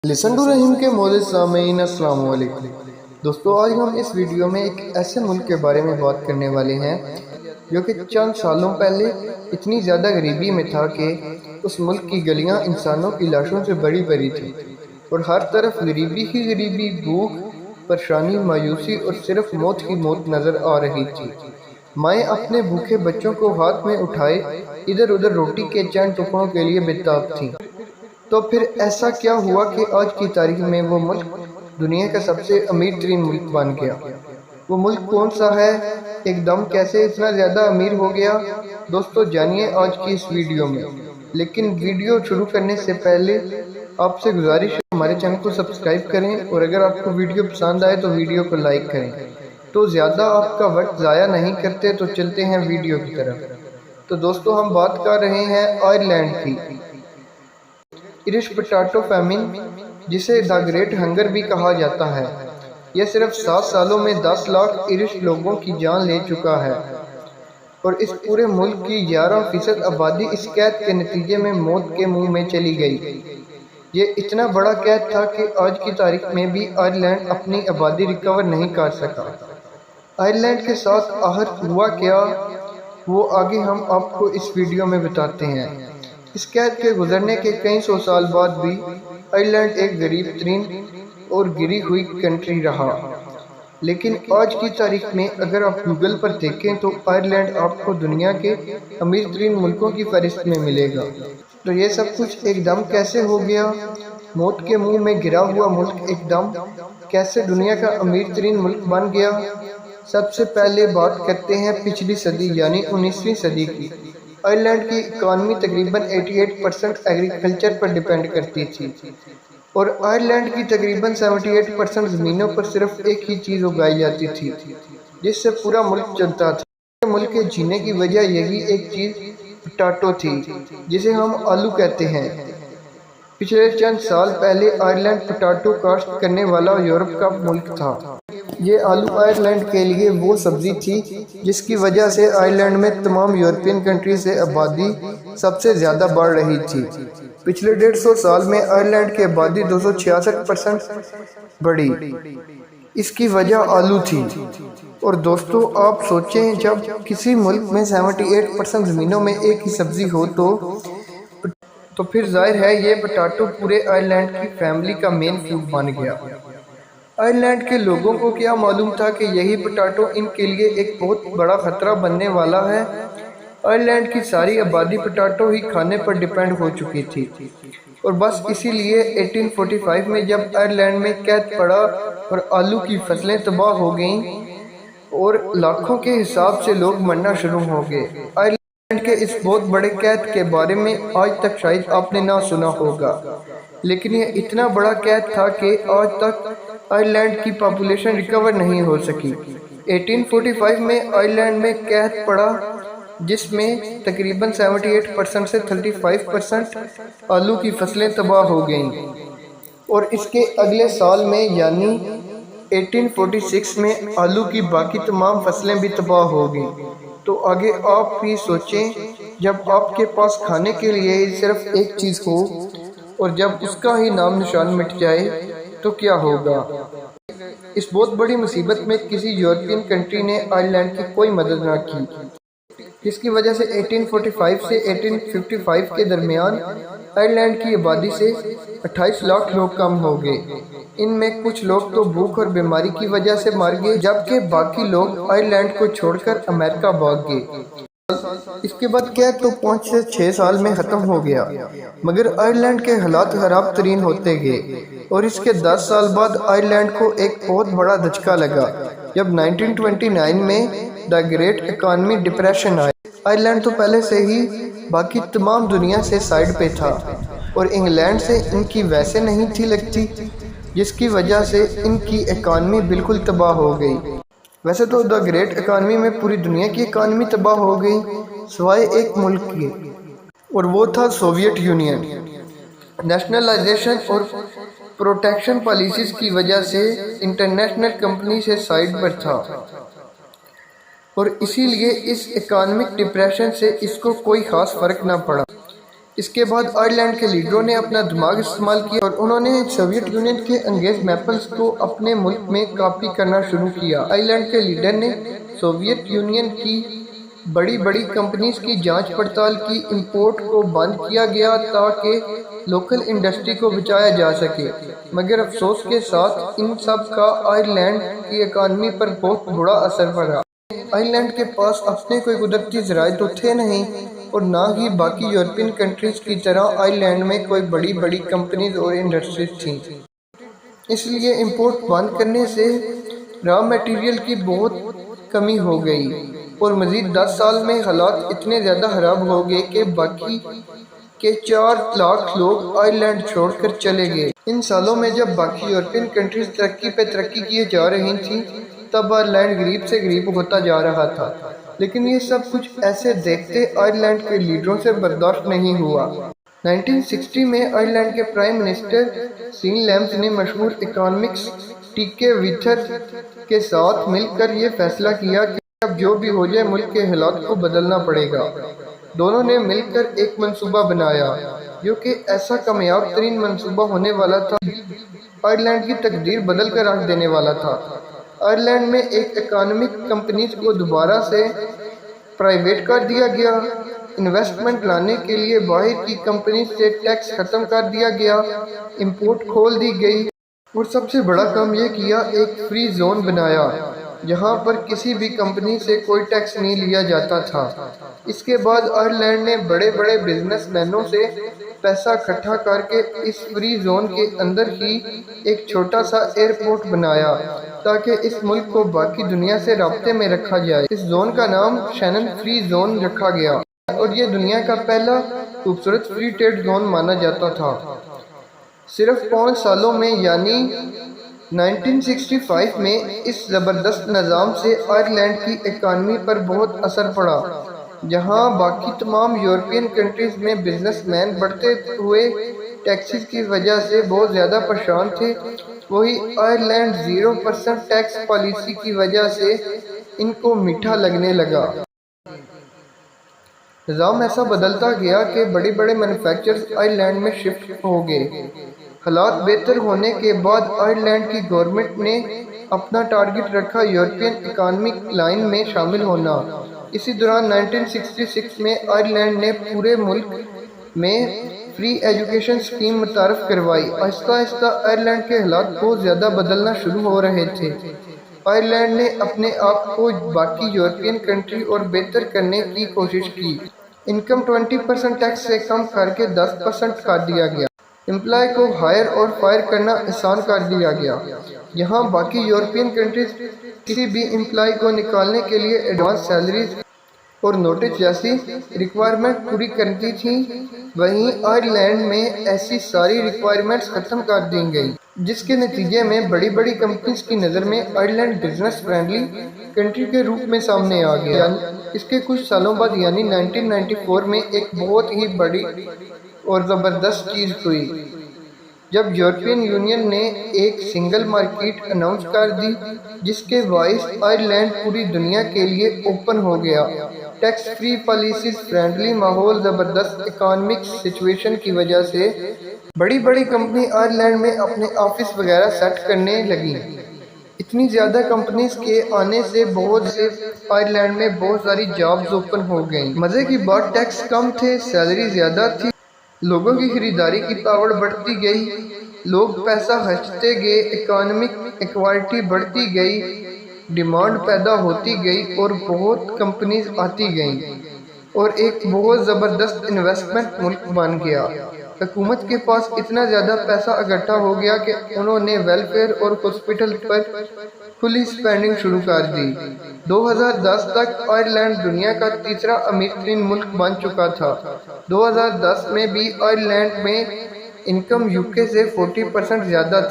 Listen to रहीम के मोअज़्ज़िज़ सामीन अस्सलाम वालेकुम। दोस्तों, आज हम इस वीडियो में एक ऐसे मुल्क के बारे में बात करने वाले हैं जो कि चंद सालों पहले इतनी ज़्यादा गरीबी में था कि उस मुल्क की गलियां इंसानों की लाशों से भरी भरी थी और हर तरफ गरीबी ही गरीबी, भूख, परेशानी, मायूसी और सिर्फ मौत ही मौत नज़र आ रही थी। माएँ अपने भूखे बच्चों को हाथ में उठाए इधर उधर रोटी के चंद टुकड़ों के लिए बेताब थीं। तो फिर ऐसा क्या हुआ कि आज की तारीख में वो मुल्क दुनिया का सबसे अमीर तरीन मुल्क बन गया? वो मुल्क कौन सा है? एकदम कैसे इतना ज़्यादा अमीर हो गया? दोस्तों, जानिए आज की इस वीडियो में। लेकिन वीडियो शुरू करने से पहले आपसे गुजारिश है, हमारे चैनल को सब्सक्राइब करें और अगर आपको वीडियो पसंद आए तो वीडियो को लाइक करें। तो ज़्यादा आपका वक्त ज़ाया नहीं करते तो चलते हैं वीडियो की तरफ। तो दोस्तों, हम बात कर रहे हैं आयरलैंड की। इरिश पोटैटो फैमिन, जिसे द ग्रेट हंगर भी कहा जाता है, यह सिर्फ 7 सालों में 10 लाख इरिश लोगों की जान ले चुका है और इस पूरे मुल्क की 11% आबादी इस कैद के नतीजे में मौत के मुंह में चली गई। ये इतना बड़ा कैद था कि आज की तारीख में भी आयरलैंड अपनी आबादी रिकवर नहीं कर सका। आयरलैंड के साथ आखिर हुआ क्या, वो आगे हम आपको इस वीडियो में बताते हैं। इस कैद के गुजरने के कई सौ साल बाद भी आयरलैंड एक गरीब तरीन और गिरी हुई कंट्री रहा। लेकिन आज की तारीख में अगर आप गूगल पर देखें तो आयरलैंड आपको दुनिया के अमीर तरीन मुल्कों की फहरिस्त में मिलेगा। तो ये सब कुछ एकदम कैसे हो गया? मौत के मुंह में गिरा हुआ मुल्क एकदम कैसे दुनिया का अमीर तरीन मुल्क बन गया? सबसे पहले बात करते हैं पिछली सदी यानी 19वीं सदी की। आयरलैंड की इकानमी तकरीबन 88% एग्रीकल्चर पर डिपेंड करती थी और आयरलैंड की तकरीबन 78% ज़मीनों पर सिर्फ एक ही चीज़ उगाई जाती थी जिससे पूरा मुल्क चलता था। मुल्क के जीने की वजह यही एक चीज़ पोटैटो थी जिसे हम आलू कहते हैं। पिछले चंद साल पहले आयरलैंड पोटैटो काश्त करने वाला यूरोप का मुल्क था। ये आलू आयरलैंड के लिए वो सब्जी थी जिसकी वजह से आयरलैंड में तमाम यूरोपियन कंट्री से आबादी सबसे ज़्यादा बढ़ रही थी। पिछले 150 साल में आयरलैंड की आबादी 266% बढ़ी। इसकी वजह आलू थी। और दोस्तों, आप सोचें, जब किसी मुल्क में 78% ज़मीनों में एक ही सब्जी हो तो फिर जाहिर है ये पोटैटो पूरे आयरलैंड की फैमिली का मेन फूड बन गया। आयरलैंड के लोगों को क्या मालूम था कि यही पोटैटो इनके लिए एक बहुत बड़ा खतरा बनने वाला है। आयरलैंड की सारी आबादी पोटैटो ही खाने पर डिपेंड हो चुकी थी और बस इसीलिए 1845 में जब आयरलैंड में कैद पड़ा और आलू की फसलें तबाह हो गईं और लाखों के हिसाब से लोग मरना शुरू हो गए। आयरलैंड के इस बहुत बड़े कैद के बारे में आज तक शायद आपने ना सुना होगा, लेकिन ये इतना बड़ा कैद था कि आज तक आयरलैंड की पॉपुलेशन रिकवर नहीं हो सकी। 1845 में आयरलैंड में कैद पड़ा जिसमें तकरीबन 78% से 35% आलू की फसलें तबाह हो गईं और इसके अगले साल में यानी 1846 में आलू की बाकी तमाम फसलें भी तबाह हो गईं। तो आगे आप भी सोचें, जब आपके पास खाने के लिए सिर्फ एक चीज़ हो और जब उसका ही नाम निशान मिट जाए तो क्या होगा? इस बहुत बड़ी मुसीबत में किसी यूरोपियन कंट्री ने आयरलैंड की कोई मदद न की, जिसकी वजह से 1845 से 1855 के दरमियान आयरलैंड की आबादी से 28 लाख लोग कम हो गए। इनमें कुछ लोग तो भूख और बीमारी की वजह से मर गए, जबकि बाकी लोग आयरलैंड को छोड़कर अमेरिका भाग गए। इसके बाद कैद तो 5 से 6 साल में ख़त्म हो गया, मगर आयरलैंड के हालात खराब तरीन होते गए और इसके 10 साल बाद आयरलैंड को एक बहुत बड़ा धचका लगा जब 1929 में द ग्रेट इकॉनमी डिप्रेशन आया। आयरलैंड तो पहले से ही बाकी तमाम दुनिया से साइड पे था और इंग्लैंड से इनकी वैसे नहीं थी लगती, जिसकी वजह से इनकी इकॉनमी बिल्कुल तबाह हो गई। वैसे तो द ग्रेट इकॉनमी में पूरी दुनिया की इकॉनमी तबाह हो गई सिवाय एक मुल्क की, और वो था सोवियत यूनियन। नेशनलाइजेशन और प्रोटेक्शन पॉलिसीज़ की वजह से इंटरनेशनल कंपनी से साइड पर था और इसीलिए इस इकॉनमिक डिप्रेशन से इसको कोई ख़ास फ़र्क ना पड़ा। اس کے بعد آئرلینڈ کے لیڈروں نے اپنا دماغ استعمال کیا اور انہوں نے سوویت یونین کے انگریز میپلز کو اپنے ملک میں کاپی کرنا شروع کیا۔ آئرلینڈ کے لیڈر نے سوویت یونین کی بڑی بڑی کمپنیز کی جانچ پڑتال کی، امپورٹ کو بند کیا گیا تاکہ لوکل انڈسٹری کو بچایا جا سکے، مگر افسوس کے ساتھ ان سب کا آئرلینڈ کی اکانومی پر بہت برا اثر پڑا۔ آئرلینڈ کے پاس اپنے کوئی قدرتی ذرائع تو تھے نہیں اور نہ ہی باقی یورپین کنٹریز کی طرح آئرلینڈ میں کوئی بڑی بڑی کمپنیز اور انڈسٹریز تھیں۔ اس لیے امپورٹ بند کرنے سے را میٹیریل کی بہت کمی ہو گئی اور مزید 10 سال میں حالات اتنے زیادہ خراب ہو گئے کہ باقی کے 4 لاکھ لوگ آئرلینڈ چھوڑ کر چلے گئے۔ ان سالوں میں جب باقی یورپین کنٹریز ترقی پہ ترقی کیے جا رہی تھیں، تب آئرلینڈ غریب سے غریب ہوتا جا رہا تھا، لیکن یہ سب کچھ ایسے دیکھتے آئرلینڈ کے لیڈروں سے برداشت نہیں ہوا۔ 1960 میں آئرلینڈ کے پرائم منسٹر سین لیمز نے مشہور اکنامکس ٹی.کے. ویتھر کے ساتھ مل کر یہ فیصلہ کیا کہ اب جو بھی ہو جائے ملک کے حالات کو بدلنا پڑے گا۔ دونوں نے مل کر ایک منصوبہ بنایا جو کہ ایسا کامیاب ترین منصوبہ ہونے والا تھا، آئرلینڈ کی تقدیر بدل کر رکھ دینے والا تھا۔ آئرلینڈ میں ایک اکانومک کمپنیز کو دوبارہ سے پرائیویٹ کر دیا گیا، انویسٹمنٹ لانے کے لیے باہر کی کمپنیز سے ٹیکس ختم کر دیا گیا، امپورٹ کھول دی گئی اور سب سے بڑا کام یہ کیا ایک فری زون بنایا جہاں پر کسی بھی کمپنی سے کوئی ٹیکس نہیں لیا جاتا تھا۔ اس کے بعد آئرلینڈ نے بڑے بڑے بزنس مینوں سے پیسہ اکٹھا کر کے اس فری زون کے اندر ہی ایک چھوٹا سا ایئرپورٹ بنایا تاکہ اس ملک کو باقی دنیا سے رابطے میں رکھا جائے۔ اس زون کا نام شینن فری زون رکھا گیا اور یہ دنیا کا پہلا خوبصورت فری ٹریڈ زون مانا جاتا تھا۔ صرف 5 سالوں میں یعنی 1965 میں اس زبردست نظام سے آئرلینڈ کی اکانومی پر بہت اثر پڑا۔ جہاں باقی تمام یورپین کنٹریز میں بزنس مین بڑھتے ہوئے ٹیکسز کی وجہ سے بہت زیادہ پریشان تھے، وہی آئرلینڈ 0% ٹیکس پالیسی کی وجہ سے ان کو میٹھا لگنے لگا۔ نظام ایسا بدلتا گیا کہ بڑے بڑے مینوفیکچرز آئرلینڈ میں شفٹ ہو گئے۔ حالات بہتر ہونے کے بعد آئرلینڈ کی گورنمنٹ نے اپنا ٹارگٹ رکھا یورپین اکانومک لائن میں شامل ہونا۔ اسی دوران 1966 میں آئرلینڈ نے پورے ملک میں فری ایجوکیشن اسکیم متعارف کروائی۔ آہستہ آہستہ آئرلینڈ کے حالات بہت زیادہ بدلنا شروع ہو رہے تھے۔ آئرلینڈ نے اپنے آپ کو باقی یورپین کنٹری اور بہتر کرنے کی کوشش کی۔ انکم 20% ٹیکس سے کم کر کے 10% کر دیا گیا۔ امپلائی کو ہائر اور فائر کرنا آسان کر دیا گیا۔ یہاں باقی یورپین کنٹریز کسی بھی امپلائی کو نکالنے کے لیے ایڈوانس سیلریز اور نوٹس جیسی ریکوائرمنٹ پوری کرتی تھیں، وہیں آئرلینڈ میں ایسی ساری ریکوائرمنٹس ختم کر دی گئی، جس کے نتیجے میں بڑی بڑی کمپنیز کی نظر میں آئرلینڈ بزنس فرینڈلی کنٹری کے روپ میں سامنے آ گیا۔ اس کے کچھ سالوں بعد یعنی 1994 میں ایک بہت ہی بڑی اور زبردست چیز ہوئی جب یورپین یونین نے ایک سنگل مارکیٹ اناؤنس کر دی، جس کے باعث آئرلینڈ پوری دنیا کے لیے اوپن ہو گیا۔ ٹیکس فری پالیسیز، فرینڈلی ماحول، زبردست اکانومک سچویشن کی وجہ سے بڑی بڑی کمپنی آئرلینڈ میں اپنے آفس وغیرہ سیٹ کرنے لگیں۔ اتنی زیادہ کمپنیز کے آنے سے آئرلینڈ میں بہت ساری جابز اوپن ہو گئیں۔ مزے کی بات ٹیکس کم تھے، سیلری زیادہ تھی، لوگوں کی خریداری کی پاور بڑھتی گئی، لوگ پیسہ خرچتے گئے، اکانومک ایکوالٹی بڑھتی گئی، ڈیمانڈ پیدا ہوتی گئی اور بہت کمپنیز آتی گئیں اور ایک بہت زبردست انویسٹمنٹ ملک بن گیا۔ حکومت کے پاس اتنا زیادہ پیسہ اکٹھا ہو گیا کہ انہوں نے ویلفیئر اور ہاسپٹل پر کھلی اسپینڈنگ شروع کر دی۔ 2010 تک آئرلینڈ دنیا کا تیسرا امیر ترین ملک بن چکا تھا۔ 2010 میں بھی آئرلینڈ میں انکم یوکے سے 40% زیادہ تھی۔